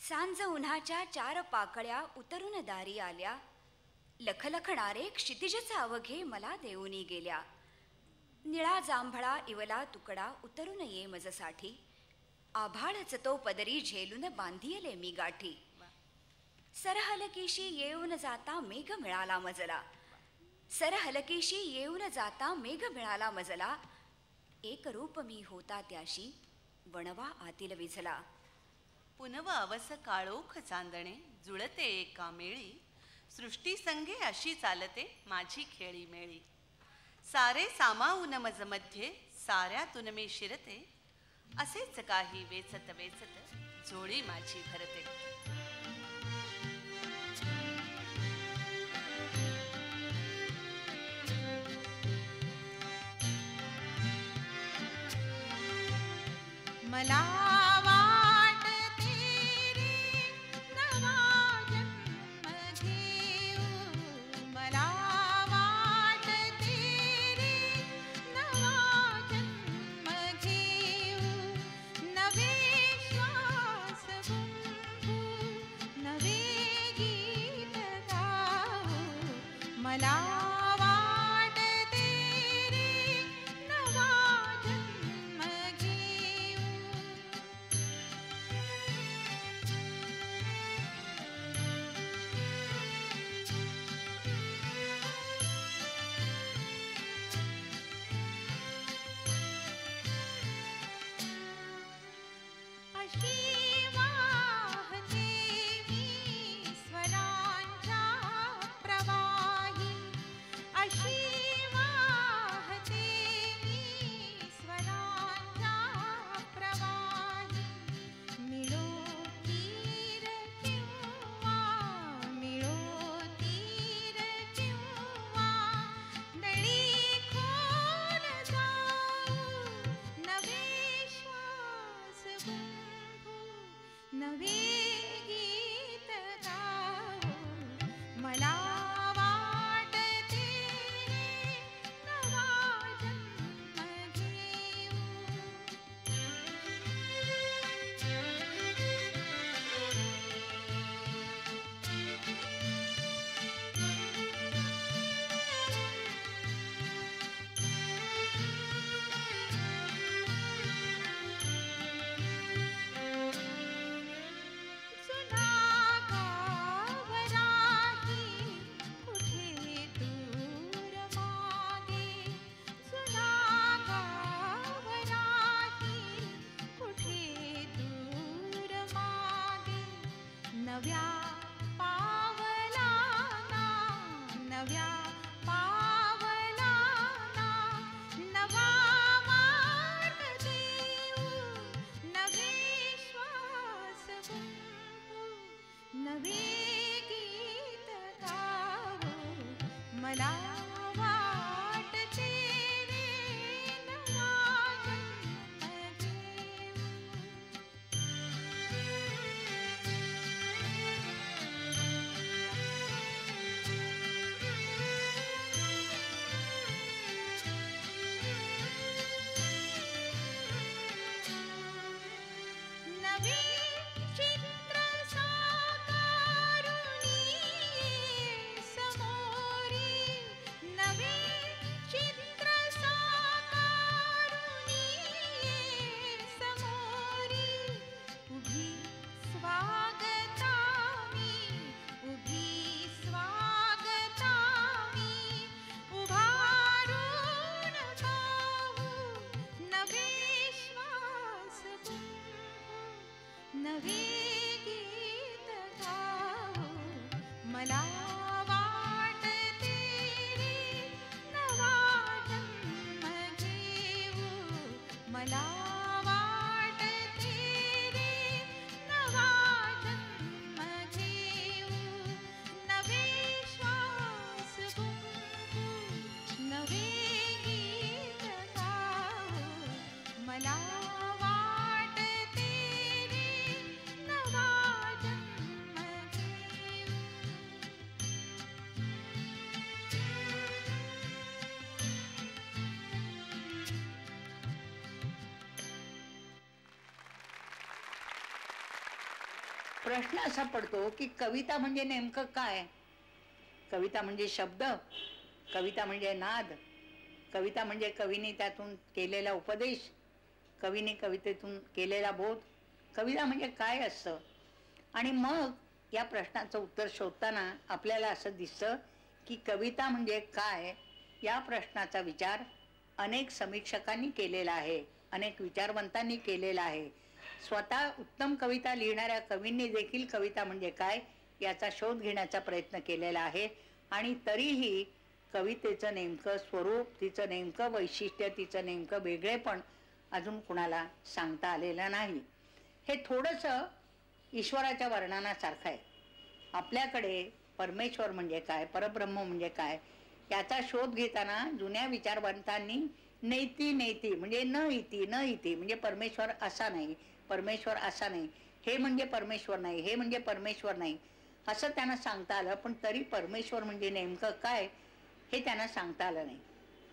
सांज उन्हाच्या 4 पाकळ्या उतरून दारी आल्या, लखलखणारे क्षितिजच अवघे मला देऊनी गेल्या. निळा जांभळा इवला तुकडा उतरून ये मजसाठी, आभाळच तो पदरी झेलून बांधियले मी गाठी. सरहलकीशी येऊन जाता मेघ मिळाला मजला, सरहलकीशी येऊन जाता मेघ मिळाला मजला. एक रूप मी होता त्याशी, वणवा आतील विझला. पुनव अवस काळोख चांदणे जुळते एका मेळी, सृष्टी संगे अशी चालते माझी खेळी मेळी. सारे सामावून मज मध्ये साऱ्यातून मी शिरते, असेच काही वेचत वेचत जोडी माझी भरते. मला वाटते रे नवा जन्म घेऊ, मला वाटते रे नवा जन्म घेऊ. नवे श्वास गुंफू, नवे गीत गाऊ, मला प्रश्न असा पडतो की कविता म्हणजे नेमकं काय? कविता म्हणजे शब्द, कविता म्हणजे नाद, कविता म्हणजे कवीने त्यातून केलेला उपदेश, कवीने कवितेतून केलेला बोध, कविता म्हणजे काय असतं? आणि मग या प्रश्नाचं उत्तर शोधताना आपल्याला असं दिसतं की कविता म्हणजे काय या प्रश्नाचा विचार अनेक समीक्षकांनी केलेला आहे, अनेक विचारवंतांनी केलेला आहे. स्वतः उत्तम कविता लिहिणाऱ्या कवींनी देखील कविता म्हणजे काय याचा शोध घेण्याचा प्रयत्न केलेला आहे. आणि तरीही कवितेचं नेमकं स्वरूप, तिचं नेमकं वैशिष्ट्य, तिचं नेमकं वेगळेपण अजून कुणाला सांगता आलेलं नाही. हे थोडंसं ईश्वराच्या वर्णनासारखं आहे. आपल्याकडे परमेश्वर म्हणजे काय, परब्रह्म म्हणजे काय याचा शोध घेताना जुन्या विचारवंतांनी नैती नैती म्हणजे न इति म्हणजे परमेश्वर असा नाही, परमेश्वर असा नाही, हे म्हणजे परमेश्वर नाही, हे म्हणजे परमेश्वर नाही असं त्यांना सांगता आलं. पण तरी परमेश्वर म्हणजे नेमकं काय हे त्यांना सांगता आलं नाही.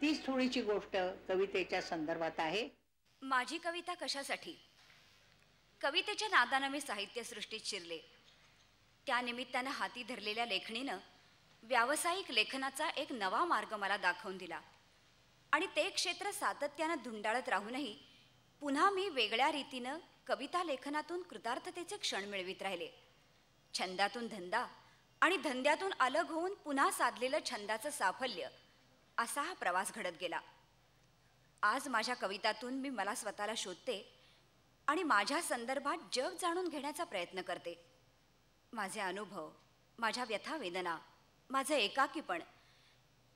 तीच थोडीशी गोष्ट कवितेच्या संदर्भात आहे. माझी कविता कशासाठी? कवितेच्या नादानं मी साहित्यसृष्टीत शिरले. त्या निमित्तानं हाती धरलेल्या लेखणीनं व्यावसायिक लेखनाचा एक नवा मार्ग मला दाखवून दिला. आणि ते क्षेत्र सातत्यानं धुंडाळत राहूनही पुन्हा मी वेगळ्या रीतीनं कविता लेखनातून कृतार्थतेचे क्षण मिळवित राहिले. छंदातून धंदा आणि धंद्यातून अलग होऊन पुन्हा साधलेलं छंदाचं साफल्य असा हा प्रवास घडत गेला. आज माझ्या कवितातून मी मला स्वतःला शोधते आणि माझ्या संदर्भात जग जाणून घेण्याचा प्रयत्न करते. माझे अनुभव, माझ्या व्यथा वेदना, माझं एकाकीपण,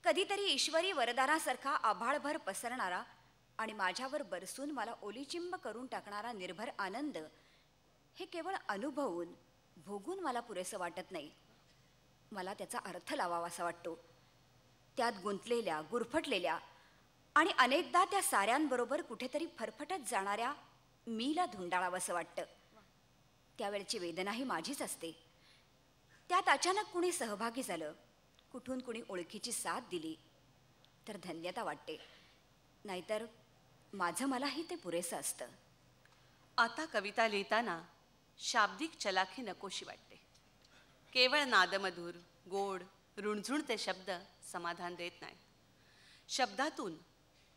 कधीतरी ईश्वरी वरदानासारखा आभाळभर पसरणारा आणि माझ्यावर बरसून मला ओलीचिंब करून टाकणारा निर्भर आनंद, हे केवळ अनुभवून भोगून मला पुरेसं वाटत नाही. मला त्याचा अर्थ लावावासा वाटतो. त्यात गुंतलेल्या, गुरफटलेल्या आणि अनेकदा त्या साऱ्यांबरोबर कुठेतरी फरफटत जाणाऱ्या मीला धुंडाळावंसं वाटतं. त्यावेळची वेदनाही माझीच असते. त्यात अचानक कुणी सहभागी झालं, कुठून कुणी ओळखीची साथ दिली तर धन्यता वाटते. नाहीतर माझं मलाही ते पुरेसं असतं. आता कविता लिहिताना शाब्दिक चलाखी नकोशी वाटते. केवळ नादमधुर, गोड, रुणझुणते शब्द समाधान देत नाही. शब्दातून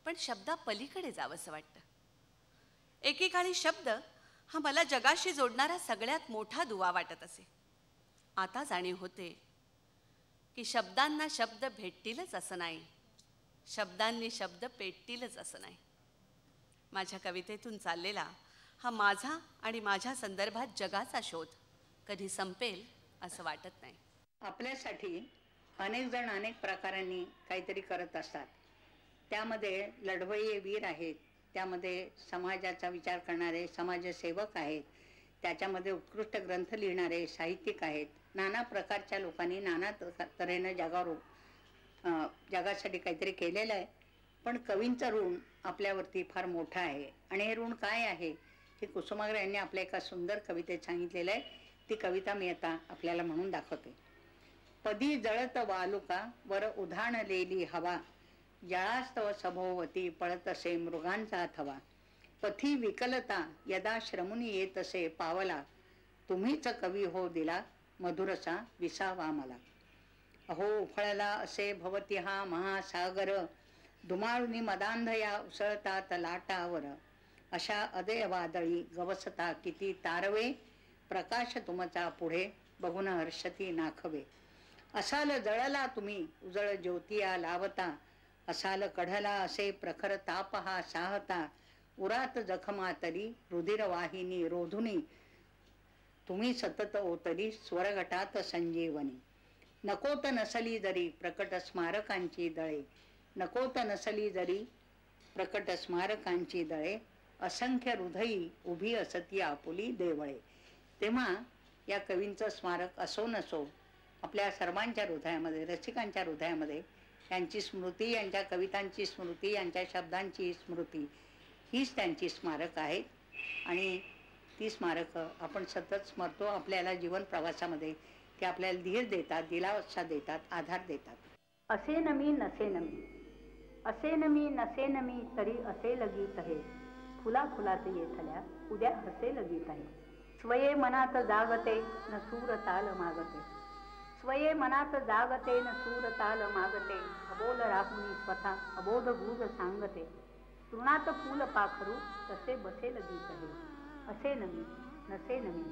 पण शब्दापलीकडे जावंसं वाटतं. एकेकाळी शब्द हा मला जगाशी जोडणारा सगळ्यात मोठा दुवा वाटत असे. आता जाणीव होते की शब्दांना शब्द भेटतीलच असं नाही, शब्दांनी शब्द पेटतीलच असं नाही. माझ्या कवितेतून चाललेला हा माझा आणि माझ्या संदर्भात जगाचा शोध कधी संपेल असं वाटत नाही. आपल्यासाठी अनेक जण अनेक प्रकारांनी काहीतरी करत असतात. त्यामध्ये लढवय्ये वीर आहेत, त्यामध्ये समाजाचा विचार करणारे समाजसेवक आहेत, त्याच्यामध्ये उत्कृष्ट ग्रंथ लिहिणारे साहित्यिक आहेत. नाना प्रकारच्या लोकांनी नाना तऱ्हेनं जगासाठी काहीतरी केलेलं आहे. पण कवींचं ऋण आपल्यावरती फार मोठं आहे. आणि हे ऋण काय आहे हे कुसुमाग्रज यांनी आपल्या एका सुंदर कवितेत सांगितलेलं आहे. ती कविता मी आता आपल्याला म्हणून दाखवते. पदी जळत वालुका वर उधाणलेली हवा, जळास्तव सभोवती पळत असे मृगांचा थवा. पथी विकलता यदा श्रमुनी येत असे पावला, तुम्हीच कवी हो दिला मधुरसा विसावा मला. अहो उफळला असे भवती हा महासागर, धुमाळुनी मदांधया उसळतात लाटावर. अशा अदय वादळी गवसता किती तारवे, प्रकाश तुमचा पुढे बघून हर्षती नाखवे. असाल जळला तुम्ही उजळ ज्योतिया लावता, असाल कढला असे प्रखर ताप हा साहता. उरात जखमा तरी रुधिर वाहिनी रोधुनी, तुम्ही सतत ओतरी स्वरगटात संजीवनी. नकोत नसली जरी प्रकट स्मारकांची दळे, नकोत नसली जरी प्रकट स्मारकांची दळे. असंख्य हृदयी उभी असती आपुली देवळे. तेव्हा या कवींचं स्मारक असो नसो, आपल्या सर्वांच्या हृदयामध्ये, रसिकांच्या हृदयामध्ये यांची स्मृती, यांच्या कवितांची स्मृती, यांच्या शब्दांची स्मृती हीच त्यांची स्मारक आहे. आणि ती स्मारकं आपण सतत स्मरतो. आपल्याला जीवन प्रवासामध्ये ते आपल्याला धीर देतात, दिलासा देतात, आधार देतात. असे नमी नसे नमी, असे नमी नसे नमी तरी असे लगीत आहे. फुला फुलात येथल्या उद्या असे लगीत आहे. स्वये मनात जागते न सूर ताल मागते, स्वये मनात जागते न सूर ताल मागते, अबोल राहुनी स्वतः अबोध गुज सांगते, तृणात फूल पाखरू तसे बसेल गीत हे, असे नवी नसे नवी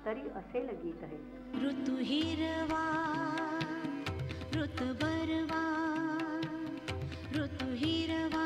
तरी असेल गीत हे. ऋतू हिरवा ऋतू बरवा ऋतू हिरवा